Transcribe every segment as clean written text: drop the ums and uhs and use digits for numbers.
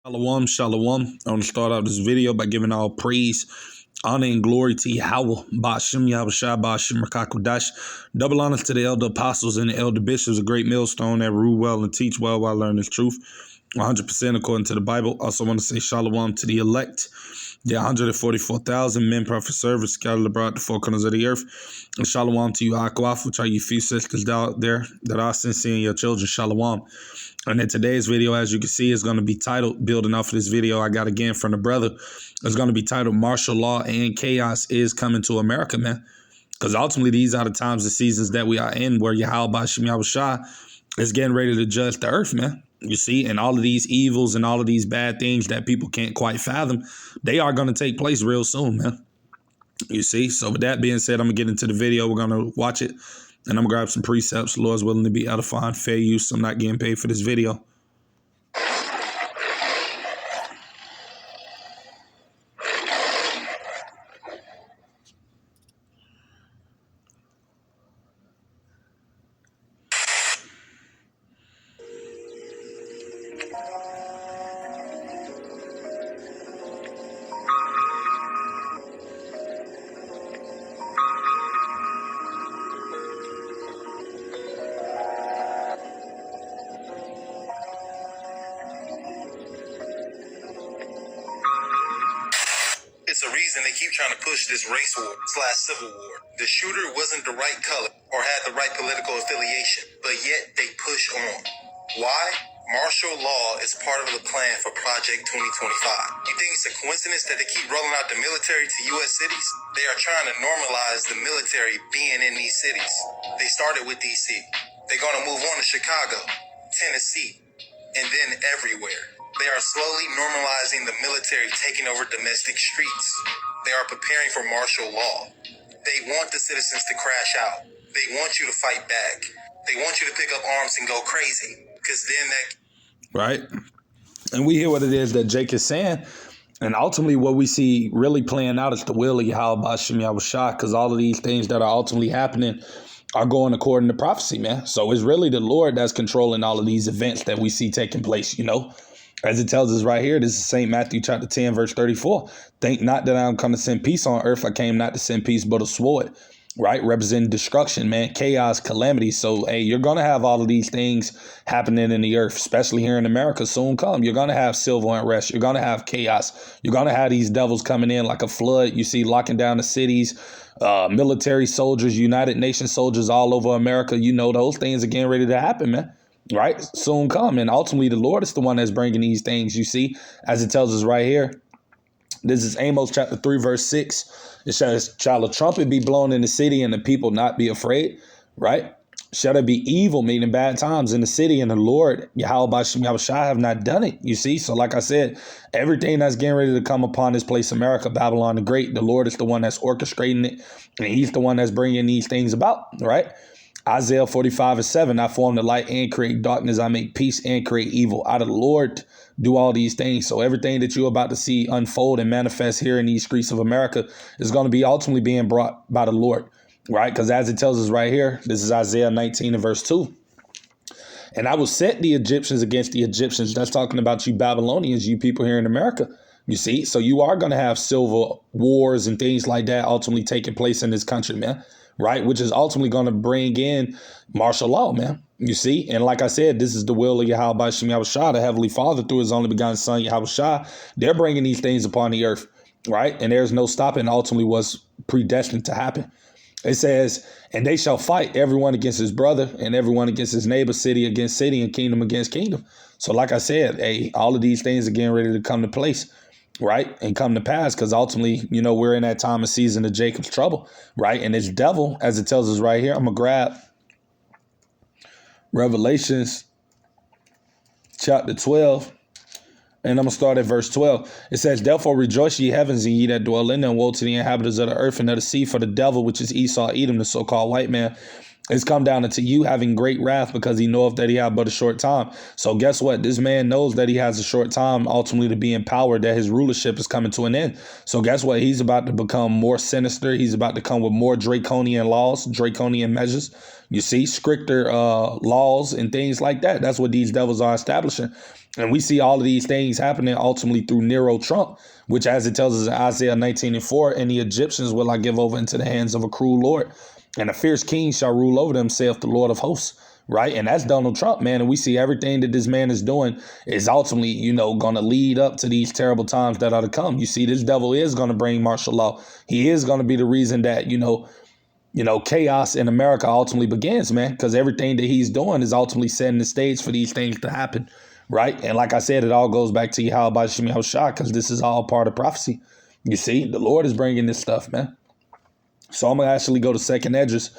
Shalom, shalom. I want to start out this video by giving all praise, honor, and glory to Yahweh, Ba'ashem Yahushua, Ba'ashem Rakakudash. Double honor to the elder apostles and the elder bishops, a great millstone that rule well and teach well while learning truth, 100% according to the Bible. Also want to say shalom to the elect, the 144,000 men, prophet, servants scattered abroad the four corners of the earth. And shalom to you, Akwaf, which are you few sisters out there that are sincere in your children. Shalom. And in today's video, as you can see, is going to be titled, building off of this video I got again from the brother, it's going to be titled Martial Law and Chaos is Coming to America, man. Because ultimately, these are the times and seasons that we are in where Yahweh Ba'ashem Yahushua is getting ready to judge the earth, man. You see, and all of these evils and all of these bad things that people can't quite fathom, they are going to take place real soon, man. You see, so with that being said, I'm going to get into the video. We're going to watch it. And I'm going to grab some precepts. The Lord's willing to be edifying, fair use. I'm not getting paid for this video. It's a reason they keep trying to push this race war / civil war. The shooter wasn't the right color or had the right political affiliation, but yet they push on. Why? Martial law is part of the plan for Project 2025. You think it's a coincidence that they keep rolling out the military to U.S. cities? They are trying to normalize the military being in these cities. They started with D.C. They're going to move on to Chicago, Tennessee, and then everywhere. They are slowly normalizing the military taking over domestic streets. They are preparing for martial law. They want the citizens to crash out. They want you to fight back. They want you to pick up arms and go crazy. Because then that... Right? And we hear what it is that Jake is saying. And ultimately what we see really playing out is the will of Yahweh Ba'ashem Yahushua, because all of these things that are ultimately happening are going according to prophecy, man. So it's really the Lord that's controlling all of these events that we see taking place, you know. As it tells us right here, this is St. Matthew chapter 10, verse 34. Think not that I'm come to send peace on earth. I came not to send peace, but a sword, right? Representing destruction, man, chaos, calamity. So, hey, you're going to have all of these things happening in the earth, especially here in America soon come. You're going to have civil unrest. You're going to have chaos. You're going to have these devils coming in like a flood. You see locking down the cities, military soldiers, United Nations soldiers all over America. You know, those things are getting ready to happen, man. Right? Soon come. And ultimately, the Lord is the one that's bringing these things, you see, as it tells us right here. This is Amos chapter 3, verse 6. It says, shall a trumpet be blown in the city and the people not be afraid? Right? Shall there be evil, meaning bad times in the city, and the Lord, Yahweh Ba'ashem Yahushua, have not done it? You see? So like I said, everything that's getting ready to come upon this place, America, Babylon the Great, the Lord is the one that's orchestrating it. And he's the one that's bringing these things about, right? Isaiah 45:7, I form the light and create darkness. I make peace and create evil. I, the Lord, do all these things. So everything that you're about to see unfold and manifest here in these streets of America is going to be ultimately being brought by the Lord, right? Because as it tells us right here, this is Isaiah 19 and verse 2. And I will set the Egyptians against the Egyptians. That's talking about you Babylonians, you people here in America. You see, so you are going to have civil wars and things like that ultimately taking place in this country, man. Right, which is ultimately going to bring in martial law, man. You see, and like I said, this is the will of Yahweh Ba'ashem Yahushua, the Heavenly Father, through His only begotten Son Yahushua. They're bringing these things upon the earth, right? And there's no stopping ultimately what's predestined to happen. It says, and they shall fight everyone against his brother and everyone against his neighbor, city against city, and kingdom against kingdom. So like I said, hey, all of these things are getting ready to come to place. Right, and come to pass, because ultimately, you know, we're in that time of season of Jacob's trouble, right? And this devil, as it tells us right here, I'm gonna grab Revelations chapter 12, and I'm gonna start at verse 12. It says, therefore rejoice ye heavens and ye that dwell in them, woe to the inhabitants of the earth and of the sea, for the devil, which is Esau, Edom, the so-called white man, is come down unto you having great wrath, because he knoweth that he hath but a short time. So guess what? This man knows that he has a short time ultimately to be empowered, that his rulership is coming to an end. So guess what? He's about to become more sinister. He's about to come with more draconian laws, draconian measures. You see, stricter laws and things like that. That's what these devils are establishing. And we see all of these things happening ultimately through Nero Trump, which, as it tells us in Isaiah 19:4, and the Egyptians will I give over into the hands of a cruel Lord, and a fierce king shall rule over them, saith the Lord of hosts. Right. And that's Donald Trump, man. And we see everything that this man is doing is ultimately, going to lead up to these terrible times that are to come. You see, this devil is going to bring martial law. He is going to be the reason that, chaos in America ultimately begins, man, because everything that he's doing is ultimately setting the stage for these things to happen. Right. And like I said, it all goes back to Yahweh Shem Yahushua, because this is all part of prophecy. You see, the Lord is bringing this stuff, man. So I'm going to actually go to 2nd Esdras,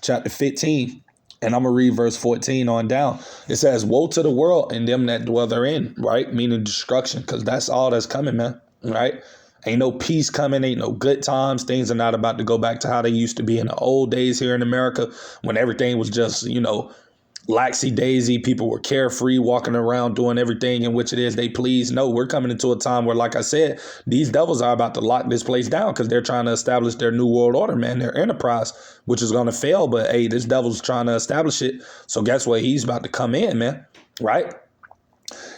chapter 15. And I'm going to read verse 14 on down. It says, woe to the world and them that dwell therein, right? Meaning destruction, because that's all that's coming, man, right? Ain't no peace coming, ain't no good times. Things are not about to go back to how they used to be in the old days here in America, when everything was just, laxy-daisy. People were carefree, walking around doing everything in which it is they please. No, we're coming into a time where, like I said, these devils are about to lock this place down, because they're trying to establish their new world order, man, their enterprise, which is going to fail. But hey, this devil's trying to establish it. So guess what? He's about to come in, man. Right?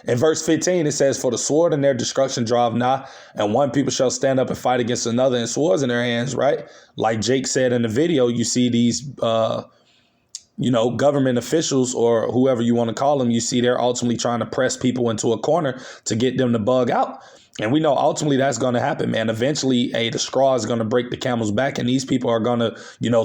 In verse 15, it says, for the sword and their destruction draweth nigh, and one people shall stand up and fight against another, and swords in their hands. Right? Like Jake said in the video, you see these government officials, or whoever you want to call them, you see they're ultimately trying to press people into a corner to get them to bug out. And we know ultimately that's going to happen, man. Eventually, the straw is going to break the camel's back, and these people are going to,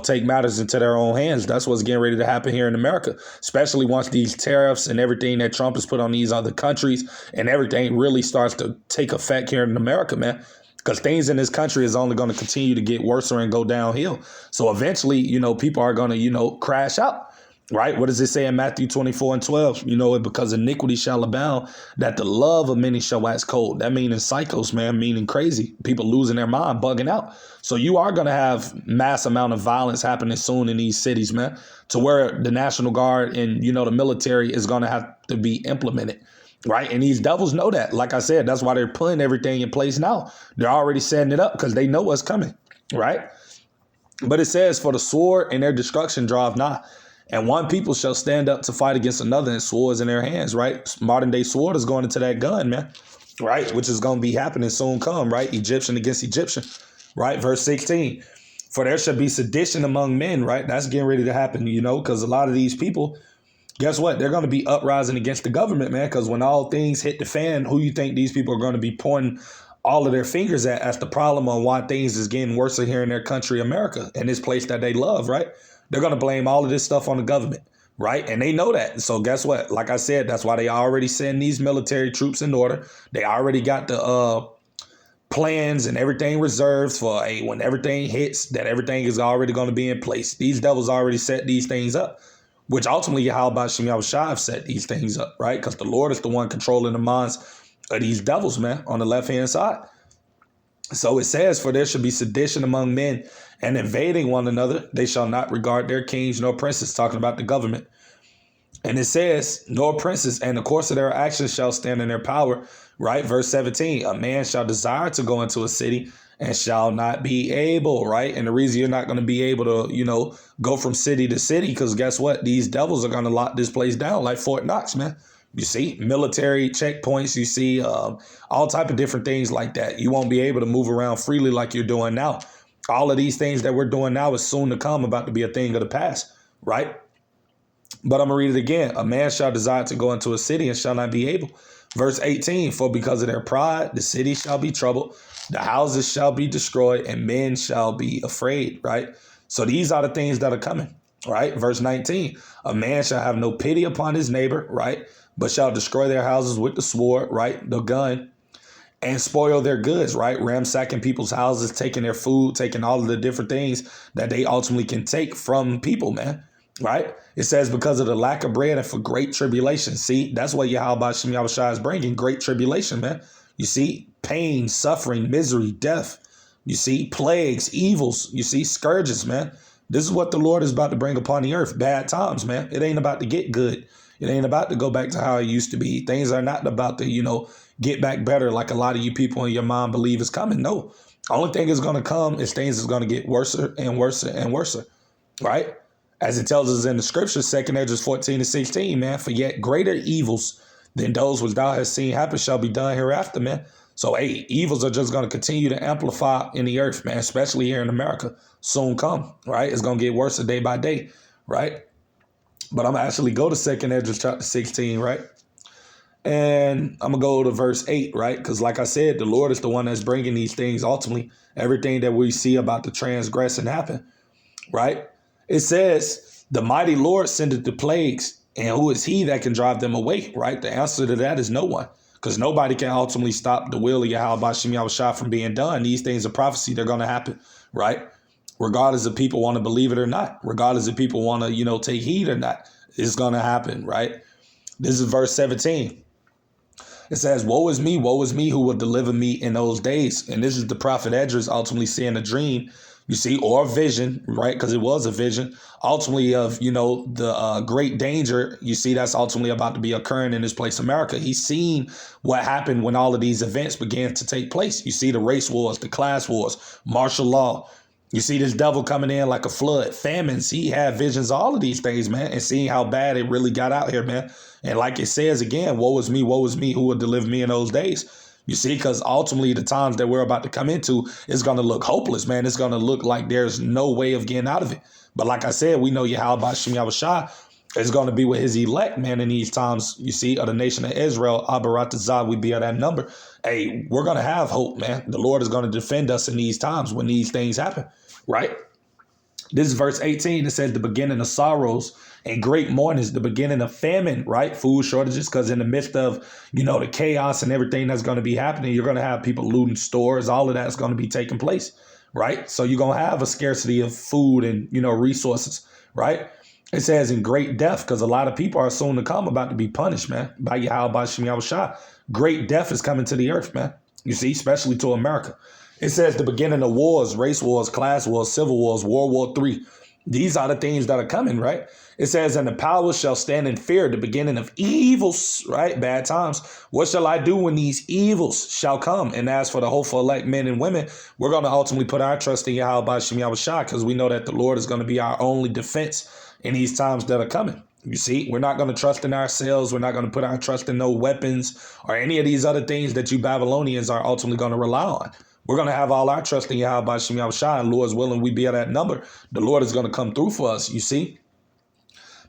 take matters into their own hands. That's what's getting ready to happen here in America, especially once these tariffs and everything that Trump has put on these other countries and everything really starts to take effect here in America, man. Because things in this country is only going to continue to get worse and go downhill. So eventually, people are going to, crash out. Right? What does it say in Matthew 24:12? Because iniquity shall abound, that the love of many shall wax cold. That meaning psychos, man, meaning crazy. People losing their mind, bugging out. So you are going to have mass amount of violence happening soon in these cities, man, to where the National Guard and, the military is going to have to be implemented. Right. And these devils know that. Like I said, that's why they're putting everything in place now. They're already setting it up because they know what's coming. Right. But it says, for the sword and their destruction draweth nigh, and one people shall stand up to fight against another, and swords in their hands. Right. Modern day sword is going into that gun, man. Right. Which is going to be happening soon come. Right. Egyptian against Egyptian. Right. Verse 16. For there shall be sedition among men. Right. That's getting ready to happen, because a lot of these people, guess what? They're going to be uprising against the government, man, because when all things hit the fan, who you think these people are going to be pointing all of their fingers at as the problem on why things is getting worse here in their country, America, and this place that they love, right? They're going to blame all of this stuff on the government, right? And they know that. So guess what? Like I said, that's why they already send these military troops in order. They already got the plans and everything reserved for when everything hits, that everything is already going to be in place. These devils already set these things up. Which ultimately, Yahweh Shem Yahushua set these things up, right? Because the Lord is the one controlling the minds of these devils, man, on the left-hand side. So it says, for there shall be sedition among men, and invading one another, they shall not regard their kings nor princes, talking about the government. And it says, nor princes, and the course of their actions shall stand in their power, right? Verse 17, a man shall desire to go into a city and shall not be able, right? And the reason you're not going to be able to, go from city to city, because guess what? These devils are going to lock this place down like Fort Knox, man. You see military checkpoints, you see all type of different things like that. You won't be able to move around freely like you're doing now. All of these things that we're doing now is soon to come, about to be a thing of the past, right? But I'm going to read it again. A man shall desire to go into a city and shall not be able. Verse 18, for because of their pride, the city shall be troubled, the houses shall be destroyed, and men shall be afraid, right? So these are the things that are coming, right? Verse 19, a man shall have no pity upon his neighbor, right? But shall destroy their houses with the sword, right? The gun, and spoil their goods, right? Ransacking people's houses, taking their food, taking all of the different things that they ultimately can take from people, man. Right? It says, because of the lack of bread and for great tribulation. See, that's what Yahweh Shem Yahushua is bringing, great tribulation, man. You see, pain, suffering, misery, death. You see, plagues, evils. You see, scourges, man. This is what the Lord is about to bring upon the earth. Bad times, man. It ain't about to get good. It ain't about to go back to how it used to be. Things are not about to, get back better like a lot of you people in your mind believe is coming. No. Only thing is going to come is things is going to get worse and worse and worse. Right? As it tells us in the scriptures, 2nd Esdras 14:16, man, for yet greater evils then those which thou hast seen happen shall be done hereafter, man. So, hey, evils are just going to continue to amplify in the earth, man, especially here in America. Soon come, right? It's going to get worse day by day, right? But I'm going to actually go to 2nd Esdras chapter 16, right? And I'm going to go to verse 8, right? Because like I said, the Lord is the one that's bringing these things ultimately. Everything that we see about the transgress and happen, right? It says, the mighty Lord sendeth the plagues, and who is he that can drive them away, right? The answer to that is no one, because nobody can ultimately stop the will of Yahweh Bashim Yahushua from being done. These things are prophecy. They're going to happen, right? Regardless if people want to believe it or not, regardless if people want to, take heed or not, it's going to happen, right? This is verse 17. It says, woe is me, who will deliver me in those days. And this is the prophet Esdras ultimately seeing a dream, you see, or a vision, right? Because it was a vision, ultimately of, the great danger, you see, that's ultimately about to be occurring in this place, America. He's seen what happened when all of these events began to take place. You see the race wars, the class wars, martial law. You see this devil coming in like a flood, famines. He had visions of all of these things, man, and seeing how bad it really got out here, man. And like it says again, woe is me, who will deliver me in those days. You see, because ultimately the times that we're about to come into is going to look hopeless, man. It's going to look like there's no way of getting out of it. But like I said, we know Yahweh Bashim Yahushua is going to be with his elect, man, in these times, you see, of the nation of Israel, Abaratazah, we be at that number. Hey, we're going to have hope, man. The Lord is going to defend us in these times when these things happen, right? This is verse 18. It says the beginning of sorrows and great mourning is the beginning of famine, right? Food shortages, because in the midst of, the chaos and everything that's going to be happening, you're going to have people looting stores. All of that's going to be taking place, right? So you're going to have a scarcity of food and, resources, right? It says in great death, because a lot of people are soon to come about to be punished, man, by Yahweh Bashim Yahushua. Great death is coming to the earth, man. You see, especially to America. It says the beginning of wars, race wars, class wars, civil wars, World War III. These are the things that are coming, right? It says, and the powers shall stand in fear, the beginning of evils, right? Bad times. What shall I do when these evils shall come? And as for the hopeful elect men and women, we're going to ultimately put our trust in Yahweh Bashim Yahushua, because we know that the Lord is going to be our only defense in these times that are coming. You see, we're not going to trust in ourselves. We're not going to put our trust in no weapons or any of these other things that you Babylonians are ultimately going to rely on. We're going to have all our trust in Yahweh Bashim Yahushua, and Lord's willing, we be at that number. The Lord is going to come through for us, you see.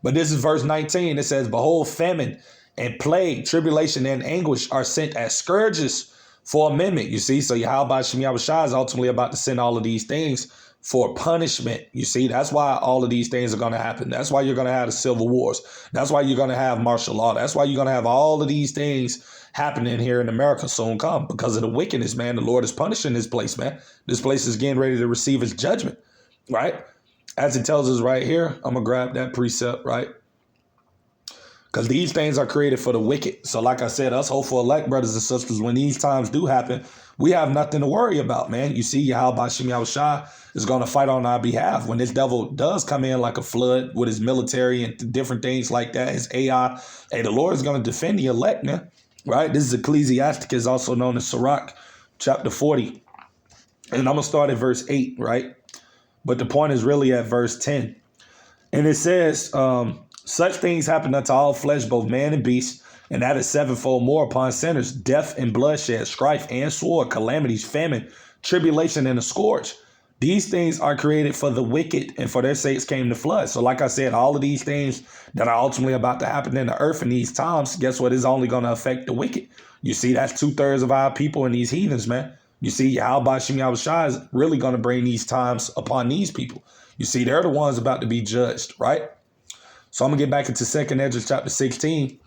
But this is verse 19. It says, behold, famine and plague, tribulation and anguish are sent as scourges for amendment, you see. So Yahweh Bashim Yahushua is ultimately about to send all of these things for punishment, you see. That's why all of these things are going to happen. That's why you're going to have the civil wars. That's why you're going to have martial law. That's why you're going to have all of these things happening here in America soon come, because of the wickedness, man. The Lord is punishing this place, man. This place is getting ready to receive his judgment, right? As it tells us right here, I'm going to grab that precept, right? Because these things are created for the wicked. So like I said, us hopeful elect brothers and sisters, when these times do happen, we have nothing to worry about, man. You see, Yahweh Bashim Yahushua is going to fight on our behalf. When this devil does come in like a flood with his military and different things like that, his AI, hey, the Lord is going to defend the elect, man. Right? This is Ecclesiasticus, also known as Sirach, chapter 40. And I'm going to start at verse 8, right? But the point is really at verse 10. And it says, such things happen unto all flesh, both man and beast, and that is sevenfold more upon sinners, death and bloodshed, strife and sword, calamities, famine, tribulation, and a scourge. These things are created for the wicked, and for their sakes came the flood. So like I said, all of these things that are ultimately about to happen in the earth in these times, guess what? Is only going to affect the wicked. You see, that's 2/3 of our people and these heathens, man. You see, Yahweh Bashim Yahushua is really going to bring these times upon these people. You see, they're the ones about to be judged, right? So I'm going to get back into 2nd Esdras chapter 16.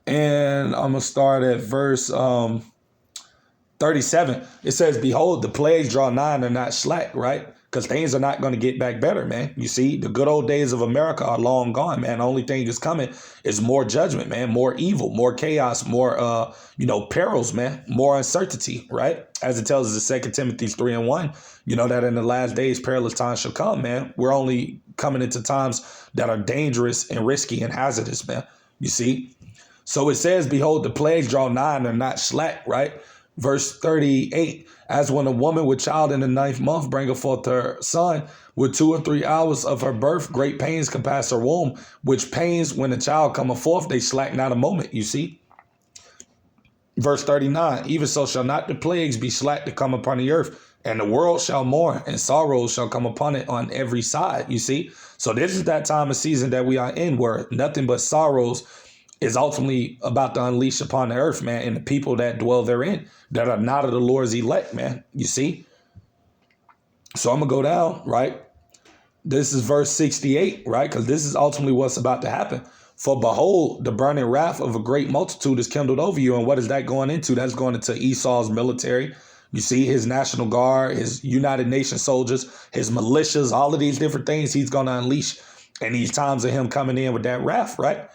And I'm going to start at verse 37. It says, behold, the plagues draw nigh and are not slack, right? Because things are not going to get back better, man. You see, the good old days of America are long gone, man. The only thing that's coming is more judgment, man. More evil, more chaos, more, perils, man. More uncertainty, right? As it tells us in 2 Timothy 3:1, that in the last days, perilous times shall come, man. We're only coming into times that are dangerous and risky and hazardous, man. You see? So it says, behold, the plagues draw nigh and are not slack, right? Verse 38, as when a woman with child in the 9th month bringeth forth her son, with 2 or 3 hours of her birth, great pains compass her womb, which pains when the child cometh forth, they slack not a moment, you see. Verse 39, even so shall not the plagues be slack to come upon the earth, and the world shall mourn, and sorrows shall come upon it on every side, you see. So this is that time of season that we are in where nothing but sorrows is ultimately about to unleash upon the earth, man, and the people that dwell therein that are not of the Lord's elect, man, you see. So I'm going to go down, right? This is verse 68, right? Because this is ultimately what's about to happen. For behold, the burning wrath of a great multitude is kindled over you. And what is that going into? That's going into Esau's military. You see his National Guard, his United Nations soldiers, his militias, all of these different things he's going to unleash in these times of him coming in with that wrath, right?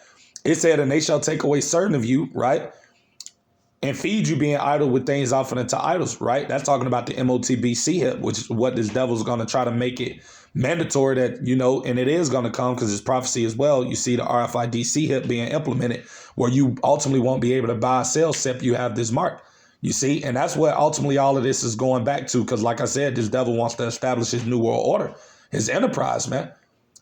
It said, and they shall take away certain of you, right? And feed you being idle with things offered unto idols, right? That's talking about the MOTBC hip, which is what this devil's going to try to make it mandatory that, you know, and it is going to come because it's prophecy as well. You see the RFID hip being implemented where you ultimately won't be able to buy or sell except you have this mark, you see? And that's what ultimately all of this is going back to because, like I said, this devil wants to establish his new world order, his enterprise, man.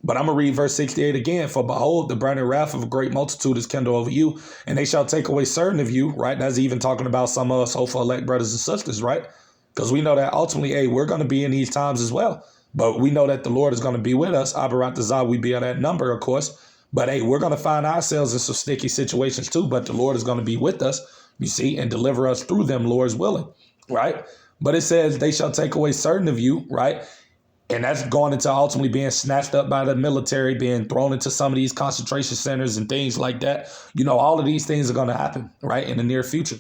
But I'm going to read verse 68 again. For behold, the burning wrath of a great multitude is kindled over you, and they shall take away certain of you, right? That's even talking about some of us hopeful elect brothers and sisters, right? Because we know that ultimately, hey, we're going to be in these times as well. But we know that the Lord is going to be with us. Abarat we be on that number, of course. But hey, we're going to find ourselves in some sticky situations too. But the Lord is going to be with us, you see, and deliver us through them, Lord's willing, right? But it says they shall take away certain of you, right? And that's going into ultimately being snatched up by the military, being thrown into some of these concentration centers and things like that. You know, all of these things are going to happen, right, in the near future.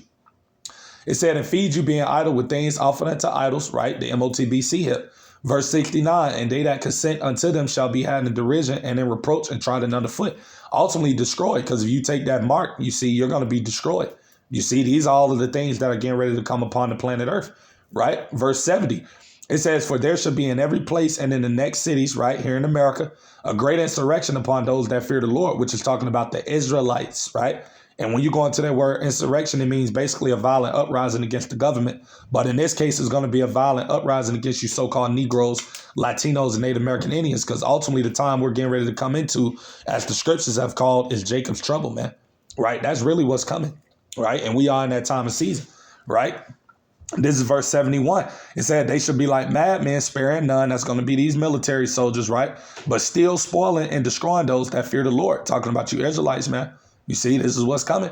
It said, and feed you being idle with things offered unto idols, right, the MOTBC hip. Verse 69, and they that consent unto them shall be had in derision and in reproach and trodden underfoot. Ultimately destroyed, because if you take that mark, you see, you're going to be destroyed. You see, these are all of the things that are getting ready to come upon the planet Earth, right? Verse 70. It says, for there shall be in every place and in the next cities, right here in America, a great insurrection upon those that fear the Lord, which is talking about the Israelites, right? And when you go into that word insurrection, it means basically a violent uprising against the government. But in this case, it's going to be a violent uprising against you so-called Negroes, Latinos, and Native American Indians, because ultimately the time we're getting ready to come into, as the scriptures have called, is Jacob's trouble, man, right? That's really what's coming, right? And we are in that time of season, right? This is verse 71. It said they should be like madmen, sparing none. That's going to be these military soldiers, right? But still spoiling and destroying those that fear the Lord. Talking about you Israelites, man. You see, this is what's coming.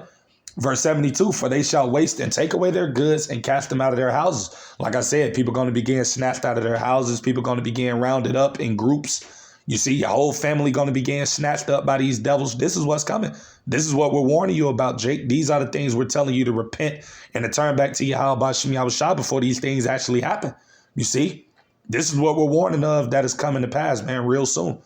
Verse 72, for they shall waste and take away their goods and cast them out of their houses. Like I said, people are going to be getting snatched out of their houses. People are going to be getting rounded up in groups. You see, your whole family going to be getting snatched up by these devils. This is what's coming. This is what we're warning you about, Jake. These are the things we're telling you to repent and to turn back to Yahweh Shem Yahushua before these things actually happen. You see, this is what we're warning of that is coming to pass, man, real soon.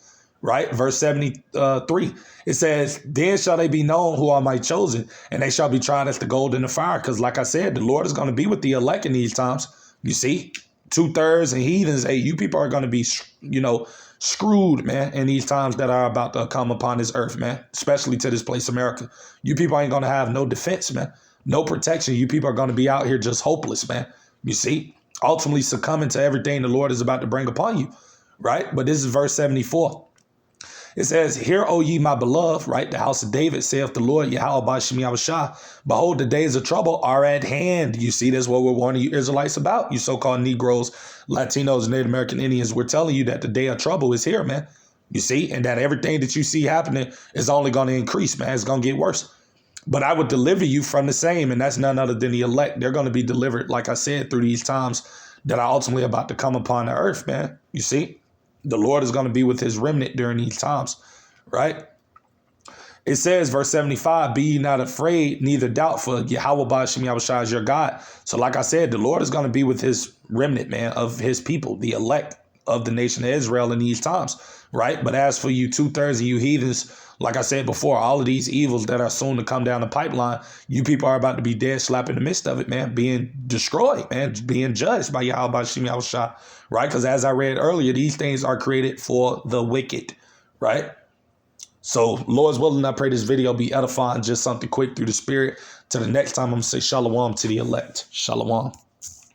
Right? Verse 73, it says, then shall they be known who are my chosen, and they shall be tried as the gold in the fire. Because like I said, the Lord is going to be with the elect in these times. You see, 2/3 and heathens. Hey, you people are going to be, you know, screwed, man, in these times that are about to come upon this earth, man, especially to this place, America. You people ain't going to have no defense, man, no protection. You people are going to be out here just hopeless, man. You see, ultimately succumbing to everything the Lord is about to bring upon you, right? But this is verse 74. It says, hear, O ye my beloved, right? The house of David, saith the Lord, Yahweh Ba'Shem Yahushua. Behold, the days of trouble are at hand. You see, that's what we're warning you Israelites about. You so-called Negroes, Latinos, and Native American Indians. We're telling you that the day of trouble is here, man. You see, and that everything that you see happening is only going to increase, man. It's going to get worse. But I would deliver you from the same, and that's none other than the elect. They're going to be delivered, like I said, through these times that are ultimately about to come upon the earth, man. You see? The Lord is going to be with his remnant during these times, right? It says, verse 75, be ye not afraid, neither doubt, for Yahweh Ba'Shem Yahushua is your God. So like I said, the Lord is going to be with his remnant, man, of his people, the elect of the nation of Israel in these times, right? But as for you 2/3 of you heathens, like I said before, all of these evils that are soon to come down the pipeline, you people are about to be dead slap in the midst of it, man, being destroyed, man, being judged by Yahweh Ba'Shem Yahushua, right? Because as I read earlier, these things are created for the wicked, right? So, Lord's willing, I pray this video be edifying, just something quick through the spirit. Till the next time, I'm going to say shalom to the elect. Shalom.